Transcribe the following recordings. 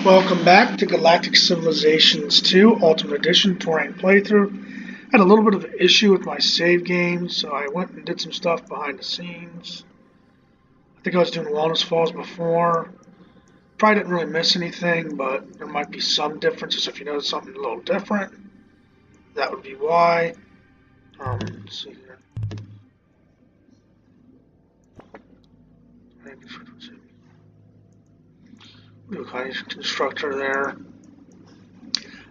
Welcome back to Galactic Civilizations 2 Ultimate Edition Torian playthrough. Had a little bit of an issue with my save game, so I went and did some stuff behind the scenes. I think I was doing wellness falls before. Probably didn't really miss anything, but there might be some differences. If you notice something a little different, that would be why. Let's see here. Kind of constructor there.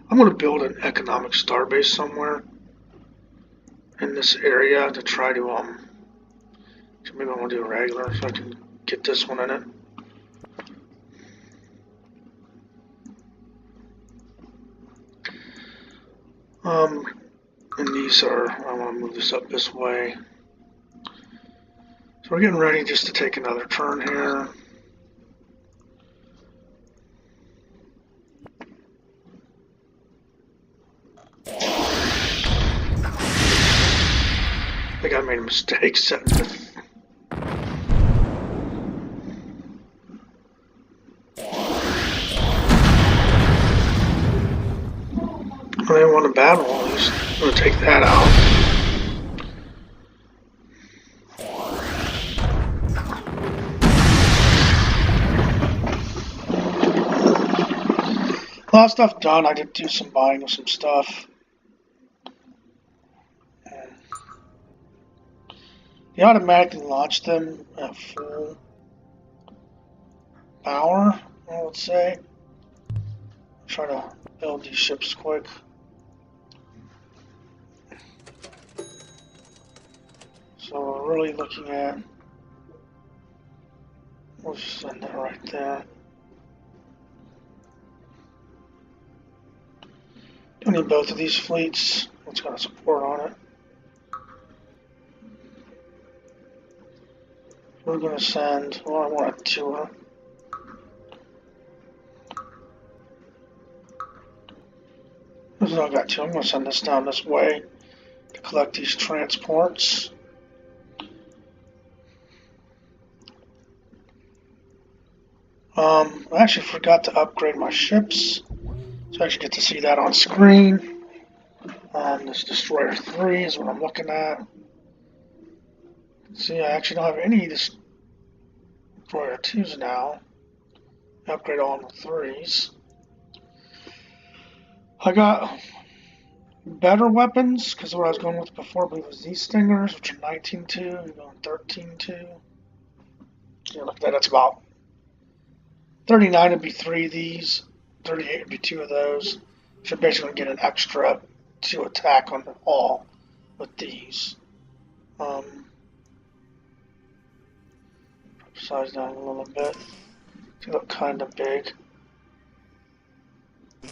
I'm going to build an economic starbase somewhere in this area to try to maybe I want to do a regular so I can get this one in it. And these are, I want to move this up this way. So we're getting ready just to take another turn here. I think I made a mistake setting it. I didn't want a bad one, at least I'm going to take that out. A lot of stuff done. I did do some buying of some stuff. You automatically launch them at full power, I would say. Try to build these ships quick. So we're really looking at, we'll just send that right there. Don't need both of these fleets. What's got support on it? We're going to send, well, I want a tour. This is all I got two. I'm going to send this down this way to collect these transports. I actually forgot to upgrade my ships, so I actually get to see that on screen. This Destroyer 3 is what I'm looking at. See, I actually don't have any Destroyer 2s now. Upgrade all the 3s. I got better weapons, because what I was going with before, I believe, was these Stingers, which are 19-2, you're going 13-2. You look at that, that's about 39 would be 3 of these, 38 would be 2 of those. So you're basically get an extra 2 attack on the all with these. Size down a little bit. They look kind of big. Put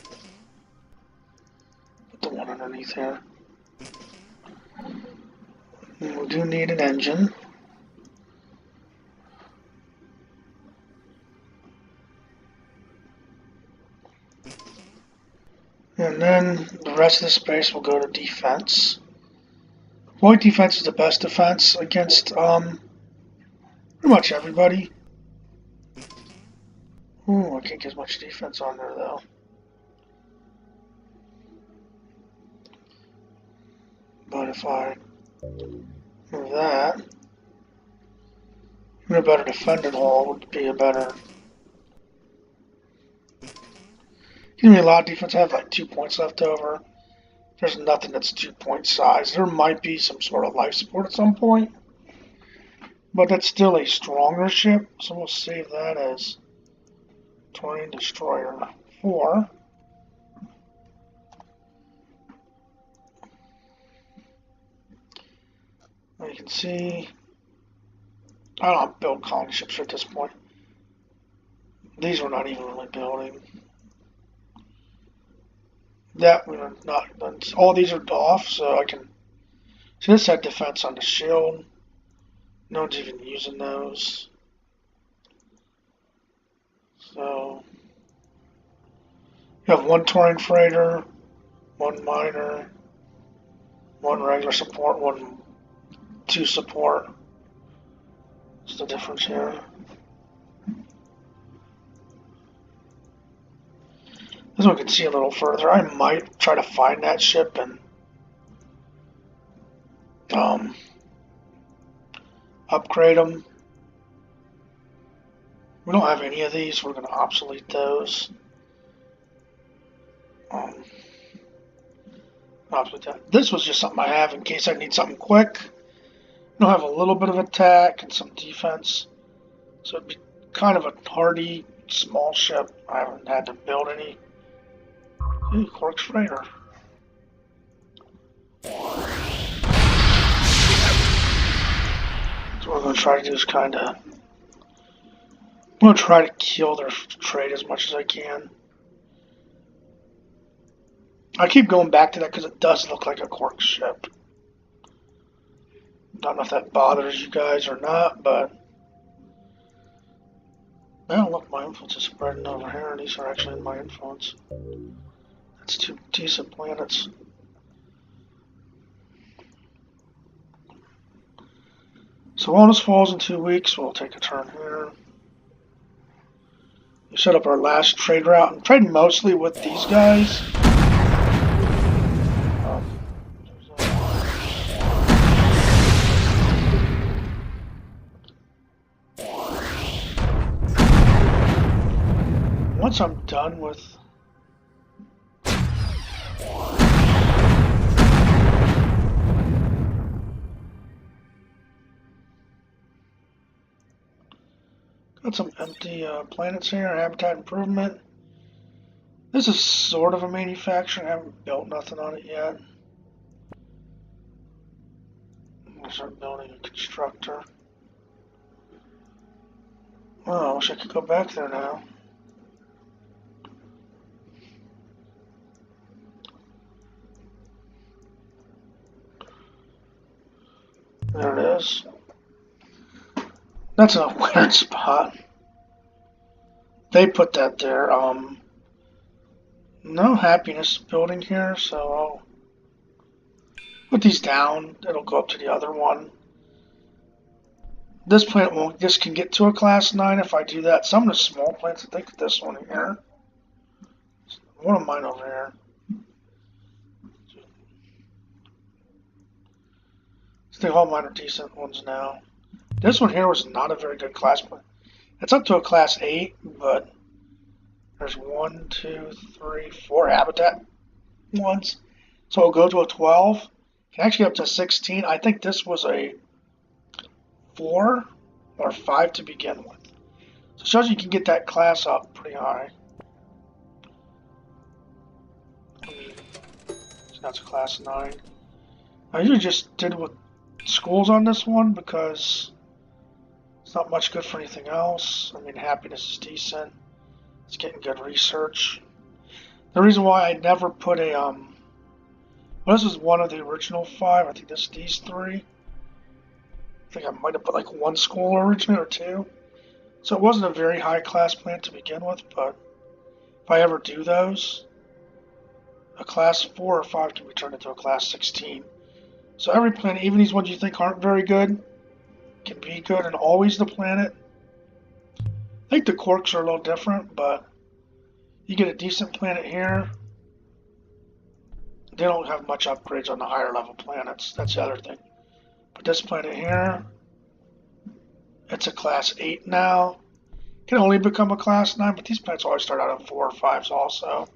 the one underneath here. And we do need an engine. And then the rest of the space will go to defense. Void defense is the best defense against pretty much everybody. Ooh, I can't get as much defense on there though. But if I move that, even a better defended hull would be a better. Give me a lot of defense. I have like 2 points left over. There's nothing that's 2-point size. There might be some sort of life support at some point, but that's still a stronger ship. So we'll save that as Torian Destroyer 4. Now you can see, I don't build colony ships at this point. These we're not even really building. That we're not done. All these are off, so I can. So this had defense on the shield. No one's even using those. So you have 1 Torian freighter, 1 miner, 1 regular support, 2 support. What's the difference here? This one we can see a little further. I might try to find that ship and upgrade them. We don't have any of these. We're going to obsolete those. Obsolete that. This was just something I have in case I need something quick. I'll have a little bit of attack and some defense. So it'd be kind of a hardy, small ship. I haven't had to build any. Ooh, Quark's Freighter. So what we're going to try to do is I'm going to try to kill their trade as much as I can. I keep going back to that because it does look like a Quark ship. Don't know if that bothers you guys or not, but now look, my influence is spreading over here, and these are actually in my influence. That's two decent planets. So Wellness falls in 2 weeks. We'll take a turn here. We set up our last trade route. I'm trading mostly with these guys. Once I'm done with got some empty planets here, habitat improvement. This is sort of a manufacturing. I haven't built nothing on it yet. I'm going to start building a constructor. Oh, I wish I could go back there now. There it is. That's a weird spot. They put that there. No happiness building here, so I'll put these down. It'll go up to the other one. This planet won't. This can get to a class 9 if I do that. Some of the small planets, I think this one here. One of mine over here. I think all mine are decent ones now. This one here was not a very good class planet. It's up to a class 8, but there's 1, 2, 3, 4 habitat ones. So it'll go to a 12. Can actually get up to 16. I think this was a 4 or 5 to begin with. So it shows you can get that class up pretty high. So that's a class 9. I usually just did with schools on this one because it's not much good for anything else. I mean, happiness is decent. It's getting good research. The reason why I never put a well, this is one of the original 5. I think this is these 3. I think I might have put like 1 school originally or 2. So it wasn't a very high class planet to begin with, but if I ever do those, a class 4 or 5 can be turned into a class 16. So every planet, even these ones you think aren't very good, can be good and always the planet. I think the Quarks are a little different, but you get a decent planet here. They don't have much upgrades on the higher level planets. That's the other thing. But this planet here, it's a class 8 now. Can only become a class 9, but these planets always start out at 4 or 5s also.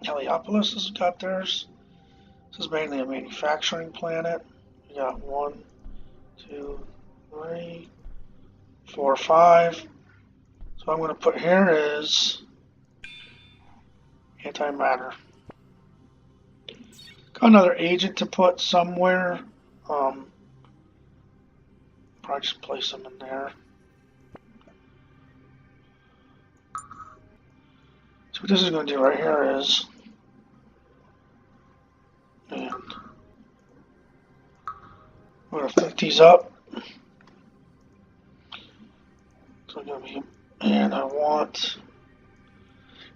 Heliopolis has got theirs. This is mainly a manufacturing planet. We got 1, 2, 3, 4, 5. So what I'm going to put here is antimatter. Got another agent to put somewhere. Probably just place them in there. So what this is going to do right here is, and I'm going to flip these up. So I'm going to be, and I want.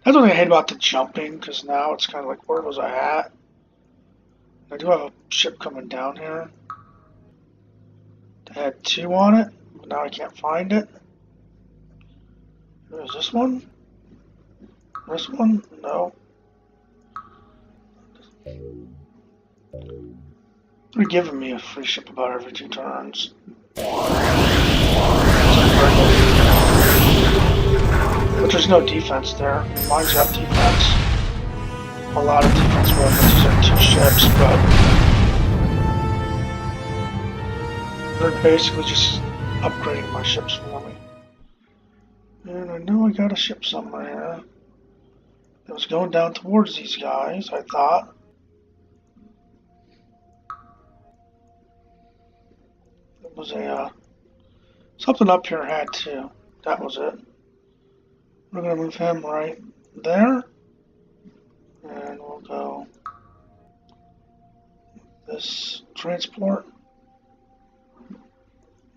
That's one thing I hate about the jumping, because now it's kind of like, where was I at? I do have a ship coming down here. It had 2 on it, but now I can't find it. Where is this one? This one? No. They're giving me a free ship about every 2 turns. But there's no defense there. Mine's got defense. A lot of defense weapons are 2 ships, but they're basically just upgrading my ships for me. And I know I got a ship somewhere. It was going down towards these guys, I thought. It was a, something up here had to. That was it. We're going to move him right there. And we'll go this transport.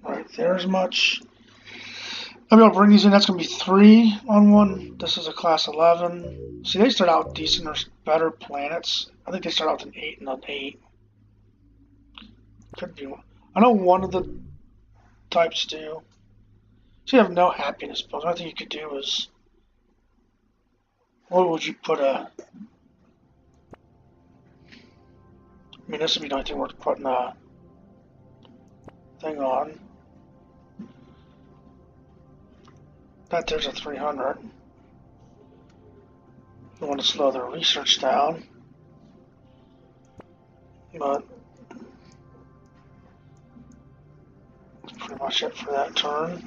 Right there as much. I'll be able to bring these in. That's going to be 3 on one. This is a class 11. See, they start out with decent or better planets. I think they start out with an 8 and an 8. Could be one. I know one of the types do. So you have no happiness builds. One thing you could do is, what would you put a? I mean, this would be the only thing worth putting a thing on. That there's a 300. You want to slow their research down, but that's pretty much it for that turn.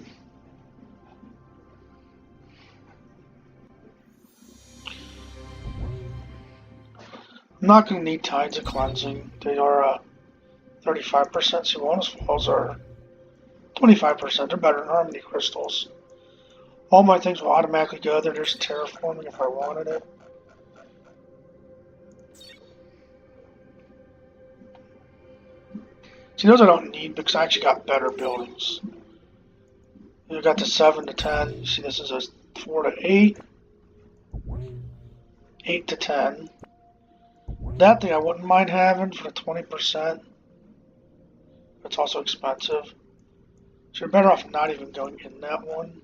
I'm not going to need Tides of Cleansing. They are 35%, so bonus falls are 25%. They're better than Harmony Crystals. All my things will automatically go there. There's terraforming if I wanted it. See, those I don't need because I actually got better buildings. You got the 7 to 10. You see, this is a 4 to 8. 8 to 10. That thing I wouldn't mind having for the 20%. It's also expensive. So you're better off not even going in that one.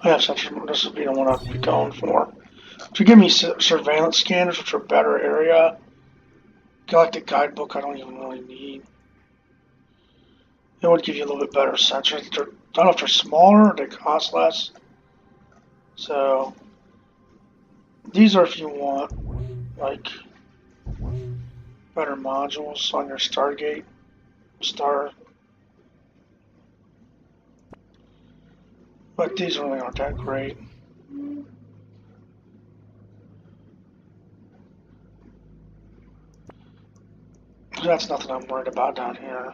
Yes, this would be the one I'd be going for. If you give me surveillance scanners, which are a better area, Galactic Guidebook I don't even really need. It would give you a little bit better sensors. I don't know if they're smaller or they cost less. So these are if you want like better modules on your Stargate star. But these really aren't that great. That's nothing I'm worried about down here.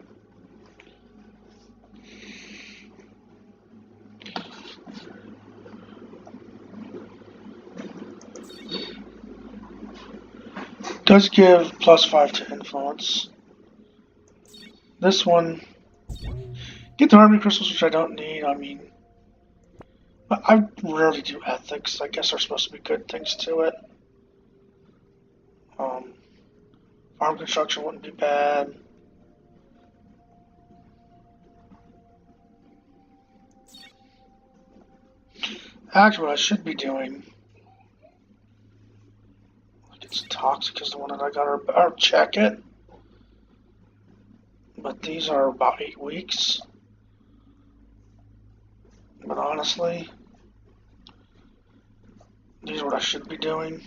Does give +5 to influence. This one, get the Harmony Crystals, which I don't need. I mean, I rarely do ethics. I guess there's supposed to be good things to it. Farm construction wouldn't be bad. Actually, what I should be doing, like it's toxic is the one that I got, or check it. But these are about 8 weeks. But honestly, these are what I should be doing.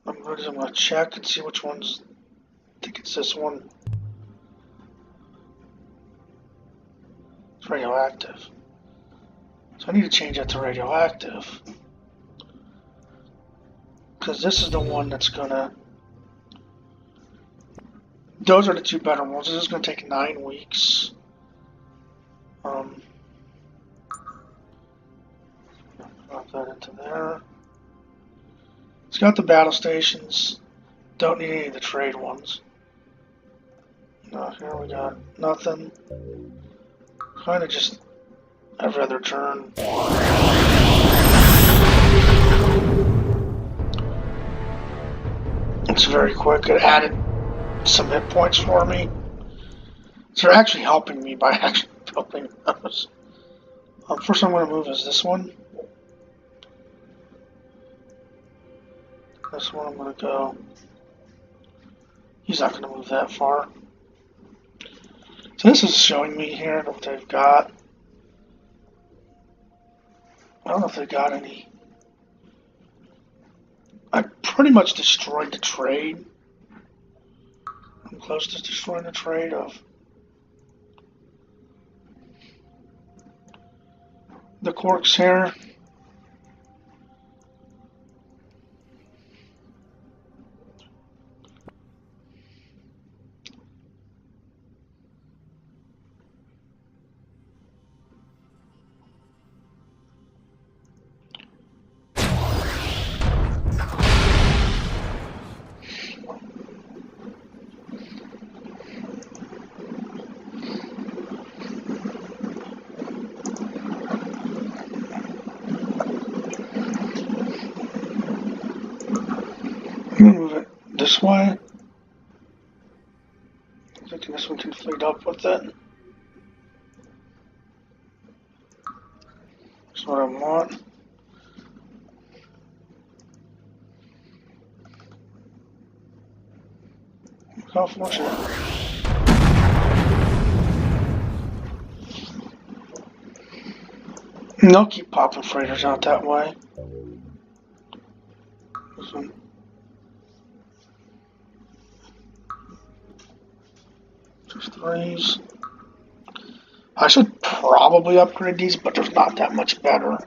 I'm going to check and see which ones. I think it's this one. It's radioactive. So I need to change that to radioactive. Because this is the one that's going to... Those are the 2 better ones. This is going to take 9 weeks. Drop that into there. It's got the battle stations. Don't need any of the trade ones. No, here we got nothing. Kind of just every other turn. It's very quick. It added some hit points for me. So they're actually helping me by actually building those. First I'm going to move is this one. This one I'm going to go. He's not going to move that far. So this is showing me here what they've got. I don't know if they got any. I pretty much destroyed the trade. I'm close to destroying the trade of the corks here. I'm going to move it this way. I think this one can feed up with it. That's what I want. Look how fortunate. And they'll keep popping freighters out that way. This one. Just threes. I should probably upgrade these, but they're not that much better.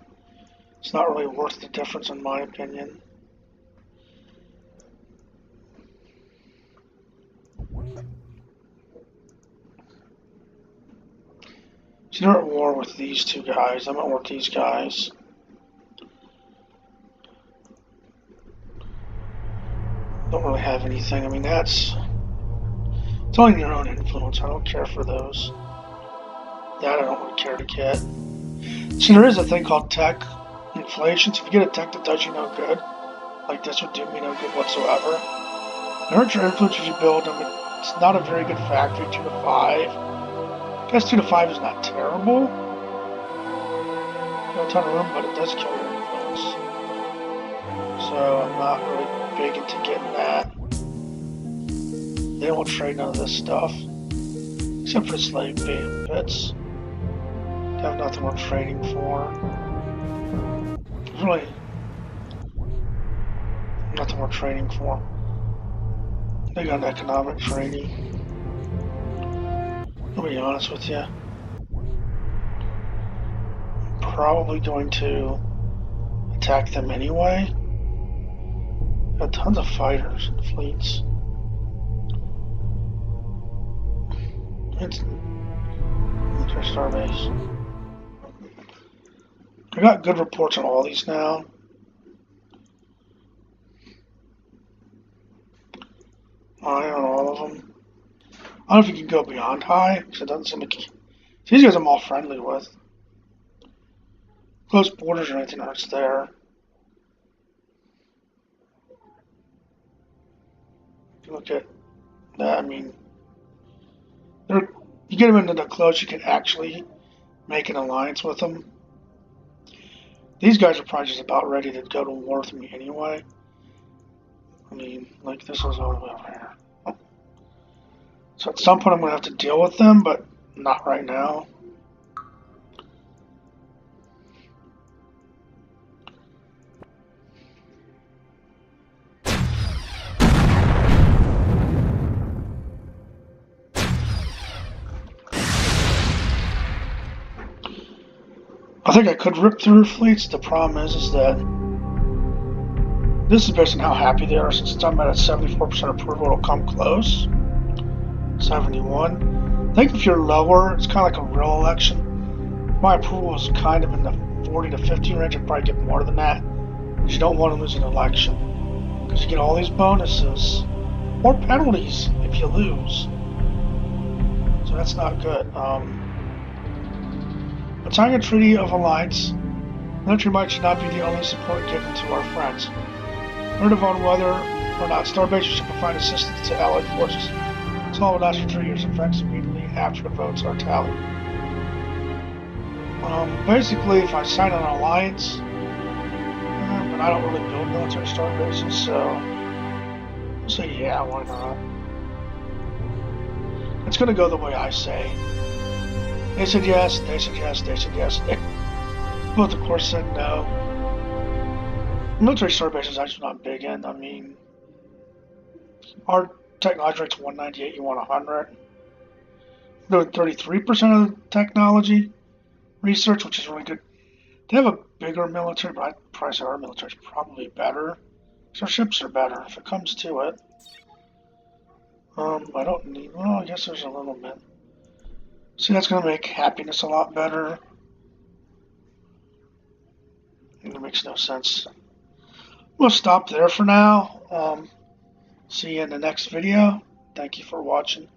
It's not really worth the difference in my opinion. So they're at war with these two guys. I'm at war with these guys. Don't really have anything. I mean, it's only your own influence. I don't care for those. That I don't really care to get. So there is a thing called tech inflation. So if you get a tech that does you no good, like this would do me no good whatsoever. It hurts your influence if you build them. It's not a very good factory, 2 to 5. I guess 2 to 5 is not terrible. Got a ton of room, but it does kill your influence. So I'm not really big into getting that. They won't trade none of this stuff. Except for the slave bits. They have nothing worth trading for. There's really nothing worth trading for. They got an economic trading. I'll be honest with you. I'm probably going to attack them anyway. Got tons of fighters and fleets. It's their starbase. I got good reports on all these now. High on all of them. I don't know if you can go beyond high, because it doesn't seem like... These guys I'm all friendly with. Close borders or anything that's there. If you look at that, I mean... You get them into the close, you can actually make an alliance with them. These guys are probably just about ready to go to war with me anyway. I mean, like this one's all the way over here. So at some point I'm going to have to deal with them, but not right now. I think I could rip through fleets. The problem is that this is based on how happy they are. Since I'm at a 74% approval, it'll come close. 71. I think if you're lower, it's kind of like a real election. My approval is kind of in the 40 to 50 range. I'd probably get more than that. Because you don't want to lose an election. Because you get all these bonuses or penalties if you lose. that's not good. Signing a treaty of alliance, military might should not be the only support given to our friends. Narrative on whether or not Starbase should provide assistance to allied forces. This all will last for 3 years, effects immediately after the votes are tallied. Basically, if I sign an alliance, but I don't really build military star bases, so yeah, why not? It's going to go the way I say. They said yes, they said yes, they said yes. They both, of course, said no. Military star bases I'm just not big in. I mean, our technology rate's 198, you want 100. They're 33% of the technology research, which is really good. They have a bigger military, but I'd probably say our military is probably better. So our ships are better if it comes to it. I don't need, well, I guess there's a little bit. See, that's going to make happiness a lot better. It makes no sense. We'll stop there for now. See you in the next video. Thank you for watching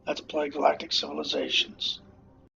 Let's Play Galactic Civilizations.